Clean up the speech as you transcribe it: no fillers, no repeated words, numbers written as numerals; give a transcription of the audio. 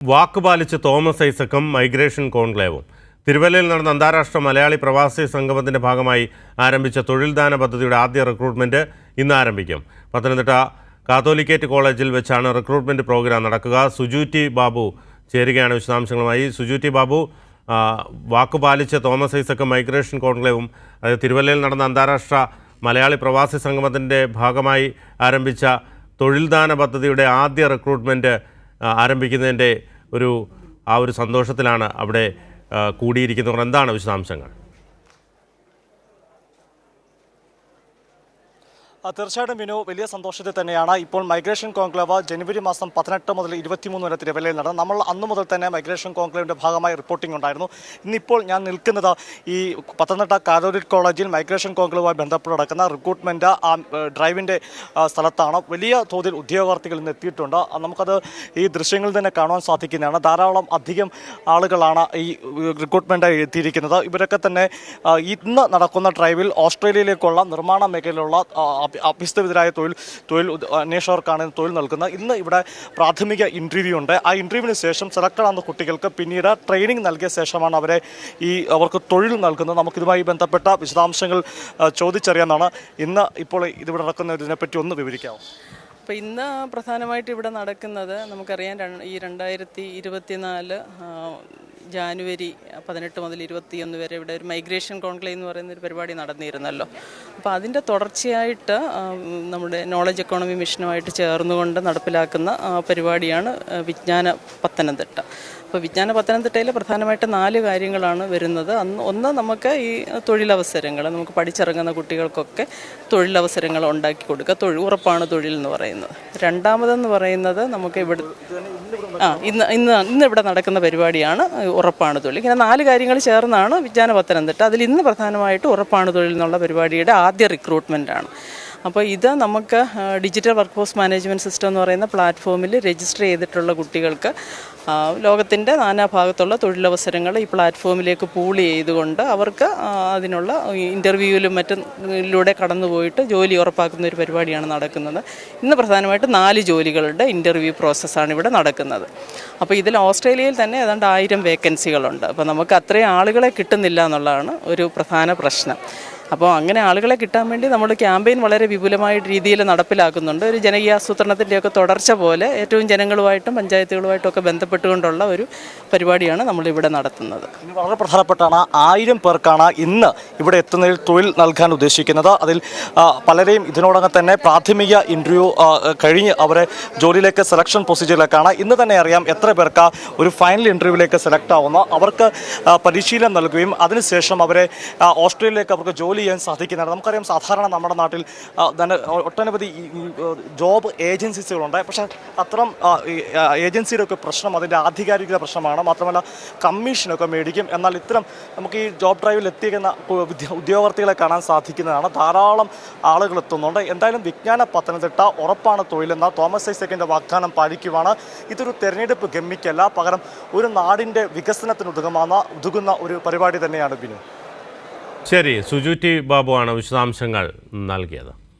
വാക്കുപാലിച്ച് Thomas ഐസക്കും migration കോൺക്ലേവും. തിരുവല്ലയിൽ നടന്ന അന്താരാഷ്ട്ര മലയാളി പ്രവാസി സംഗമത്തിന്റെ ഭാഗമായി ആരംഭിച്ച തൊഴിൽദാന പദ്ധതിയുടെ ആദ്യ റിക്രൂട്ട്മെന്റ് ഇന്ന് ആരംഭിക്കും. പത്തനംതിട്ട കാത്തോലിക്കേറ്റ് കോളേജിൽ വെച്ചാണ് റിക്രൂട്ട്മെന്റ് പ്രോഗ്രാം നടക്കുക. സുജൂറ്റി ബാബു ചേരുകയാണ് വിശദാംശങ്ങളുമായി. സുജൂറ്റി ബാബു, വാക്കുപാലിച്ച് തോമസ് ഐസക്കും മൈഗ്രേഷൻ കോൺക്ലേവും തിരുവല്ലയിൽ നടന്ന അന്താരാഷ്ട്ര മലയാളി പ്രവാസി സംഗമത്തിന്റെ ഭാഗമായി ആരംഭിച്ച തൊഴിൽദാന പദ്ധതിയുടെ ആദ്യ റിക്രൂട്ട്മെന്റ് ആരംഭിക്കുന്നതിൻ്റെ ഒരു സന്തോഷത്തിലാണ് അവിടെ കൂടിയിരിക്കുന്നവർ. എന്താണ് വിശദാംശങ്ങൾ? തീർച്ചയായിട്ടും വിനു, വലിയ സന്തോഷത്തിൽ തന്നെയാണ്. ഇപ്പോൾ മൈഗ്രേഷൻ കോൺക്ലേവ് ജനുവരി മാസം 18 മുതൽ 23 വരെ തിരുവല്ലയിൽ നടന്നു. നമ്മൾ അന്നു മുതൽ തന്നെ മൈഗ്രേഷൻ കോൺക്ലേവിൻ്റെ ഭാഗമായി റിപ്പോർട്ടിംഗ് ഉണ്ടായിരുന്നു. ഇന്നിപ്പോൾ ഞാൻ നിൽക്കുന്നത് ഈ പത്തനംതിട്ട കാത്തോലിക് കോളേജിൽ മൈഗ്രേഷൻ കോൺക്ലേവുമായി ബന്ധപ്പെട്ട് നടക്കുന്ന റിക്രൂട്ട്മെൻറ്റ് ഡ്രൈവിൻ്റെ സ്ഥലത്താണ്. വലിയ തോതിൽ ഉദ്യോഗാർത്ഥികൾ ഇന്ന് എത്തിയിട്ടുണ്ട്. നമുക്കത് ഈ ദൃശ്യങ്ങളിൽ തന്നെ കാണാൻ സാധിക്കുന്നതാണ്. ധാരാളം അധികം ആളുകളാണ് ഈ റിക്രൂട്ട്മെൻറ്റായി എത്തിയിരിക്കുന്നത്. ഇവരൊക്കെ തന്നെ ഇന്ന് നടക്കുന്ന ഡ്രൈവിൽ ഓസ്ട്രേലിയയിലേക്കുള്ള നിർമ്മാണ മേഖലയിലുള്ള അഭ്യസ്തവിധരായ തൊഴിൽ അന്വേഷകർക്കാണ് തൊഴിൽ നൽകുന്നത്. ഇന്ന് ഇവിടെ പ്രാഥമിക ഇൻ്റർവ്യൂ ഉണ്ട്. ആ ഇൻ്റർവ്യൂവിന് ശേഷം സെലക്ടഡ് ആകുന്ന കുട്ടികൾക്ക് പിന്നീട് ട്രെയിനിങ് നൽകിയ ശേഷമാണ് അവർക്ക് തൊഴിൽ നൽകുന്നത്. നമുക്കിതുമായി ബന്ധപ്പെട്ട വിശദാംശങ്ങൾ ചോദിച്ചറിയാനാണ്. ഇപ്പോൾ ഇതിവിടെ നടക്കുന്ന ഇതിനെപ്പറ്റി ഒന്ന് വിവരിക്കാമോ? അപ്പോൾ ഇന്ന് പ്രധാനമായിട്ട് ഇവിടെ നടക്കുന്നത് നമുക്കറിയാം, ഈ 2024 ജാനുവരി 18 മുതൽ 21 വരെ ഇവിടെ ഒരു മൈഗ്രേഷൻ കോൺക്ലേവ് എന്ന് പറയുന്നൊരു പരിപാടി നടന്നിരുന്നല്ലോ. അപ്പോൾ അതിൻ്റെ തുടർച്ചയായിട്ട് നമ്മുടെ നോളജ് എക്കോണമി മിഷനുമായിട്ട് ചേർന്നുകൊണ്ട് നടപ്പിലാക്കുന്ന പരിപാടിയാണ് വിജ്ഞാന പത്തനംതിട്ട. അപ്പോൾ വിജ്ഞാന പത്തനംതിട്ടയിൽ പ്രധാനമായിട്ട് 4 കാര്യങ്ങളാണ് വരുന്നത്. ഒന്ന് നമുക്ക് ഈ തൊഴിലവസരങ്ങൾ, നമുക്ക് പഠിച്ചിറങ്ങുന്ന കുട്ടികൾക്കൊക്കെ തൊഴിലവസരങ്ങൾ ഉണ്ടാക്കി കൊടുക്കുക, ഉറപ്പാണ് തൊഴിൽ എന്ന് പറയുന്നത്. രണ്ടാമതെന്ന് പറയുന്നത് നമുക്ക് ഇന്ന് ഇവിടെ നടക്കുന്ന പരിപാടിയാണ് ഉറപ്പാണ് തൊഴിൽ. ഇങ്ങനെ 4 കാര്യങ്ങൾ ചേർന്നാണ് വിജ്ഞാന പത്തനംതിട്ട. അതിൽ ഇന്ന് പ്രധാനമായിട്ട് ഉറപ്പാണ് തൊഴിൽ എന്നുള്ള പരിപാടിയുടെ ആദ്യ റിക്രൂട്ട്മെൻറ്റാണ്. അപ്പോൾ ഇത് നമുക്ക് digital work force management system എന്ന് പറയുന്ന പ്ലാറ്റ്ഫോമിൽ രജിസ്റ്റർ ചെയ്തിട്ടുള്ള കുട്ടികൾക്ക് ലോകത്തിൻ്റെ നാനാഭാഗത്തുള്ള തൊഴിലവസരങ്ങൾ ഈ പ്ലാറ്റ്ഫോമിലേക്ക് പൂൾ ചെയ്തുകൊണ്ട് അവർക്ക് അതിനുള്ള ഇൻ്റർവ്യൂവിലും മറ്റിലൂടെ കടന്നുപോയിട്ട് ജോലി ഉറപ്പാക്കുന്ന ഒരു പരിപാടിയാണ് നടക്കുന്നത്. ഇന്ന് പ്രധാനമായിട്ട് 4 ജോലികളുടെ ഇൻ്റർവ്യൂ പ്രോസസ്സാണ് ഇവിടെ നടക്കുന്നത്. അപ്പോൾ ഇതിൽ ഓസ്ട്രേലിയയിൽ തന്നെ ഏതാണ്ട് 1000 വേക്കൻസികളുണ്ട്. അപ്പോൾ നമുക്ക് അത്രയും ആളുകളെ കിട്ടുന്നില്ല എന്നുള്ളതാണ് ഒരു പ്രധാന പ്രശ്നം. അപ്പോൾ അങ്ങനെ ആളുകളെ കിട്ടാൻ വേണ്ടി നമ്മൾ ക്യാമ്പയിൻ വളരെ വിപുലമായ രീതിയിൽ നടപ്പിലാക്കുന്നുണ്ട്. ഒരു ജനകീയാസൂത്രണത്തിൻ്റെയൊക്കെ തുടർച്ച പോലെ ഏറ്റവും ജനങ്ങളുമായിട്ടും പഞ്ചായത്തുകളുമായിട്ടും ഒക്കെ ബന്ധപ്പെട്ടുകൊണ്ടുള്ള ഒരു പരിപാടിയാണ് നമ്മളിവിടെ നടത്തുന്നത്. വളരെ പ്രധാനപ്പെട്ടാണ് 1000 പേർക്കാണ് ഇന്ന് ഇവിടെ എത്തുന്നതിൽ തൊഴിൽ നൽകാൻ ഉദ്ദേശിക്കുന്നത്. അതിൽ പലരെയും ഇതിനോടകം തന്നെ പ്രാഥമിക ഇൻ്റർവ്യൂ കഴിഞ്ഞ് അവരെ ജോലിയിലേക്ക് സെലക്ഷൻ പ്രൊസീജിയറിലേക്കാണ്. ഇന്ന് തന്നെ അറിയാം എത്ര പേർക്ക് ഒരു ഫൈനൽ ഇൻ്റർവ്യൂവിലേക്ക് സെലക്ട് ആവുന്ന, അവർക്ക് പരിശീലനം നൽകുകയും അതിനുശേഷം അവരെ ഓസ്ട്രേലിയയിലേക്ക് അവർക്ക് ജോലി ചെയ്യാൻ സാധിക്കുന്നതാണ്. നമുക്കറിയാം സാധാരണ നമ്മുടെ നാട്ടിൽ തന്നെ ഒട്ടനവധി ജോബ് ഏജൻസീസുകളുണ്ട്. പക്ഷേ അത്തരം ഏജൻസിയുടെ ഒക്കെ പ്രശ്നം അതിൻ്റെ ആധികാരിക പ്രശ്നമാണ്. മാത്രമല്ല കമ്മീഷനൊക്കെ മേടിക്കും. എന്നാൽ ഇത്തരം നമുക്ക് ഈ ജോബ് ഡ്രൈവിൽ എത്തിക്കുന്ന ഉദ്യോഗാർത്ഥികളെ കാണാൻ സാധിക്കുന്നതാണ്. ധാരാളം ആളുകൾ എത്തുന്നുണ്ട്. എന്തായാലും വിജ്ഞാന പത്തനംതിട്ട ഉറപ്പാണ് തൊഴിലെന്ന തോമസ് ഐസക്കിൻ്റെ വാഗ്ദാനം പാലിക്കുവാണ്. ഇതൊരു തെരഞ്ഞെടുപ്പ് ഗമ്മിക്കല്ല, പകരം ഒരു നാടിൻ്റെ വികസനത്തിന് ഉതകുന്ന ഒരു പരിപാടി തന്നെയാണ് ബിനു. ശരി, സുജൂറ്റി ബാബുവാണ് വിശദാംശങ്ങൾ നൽകിയത്.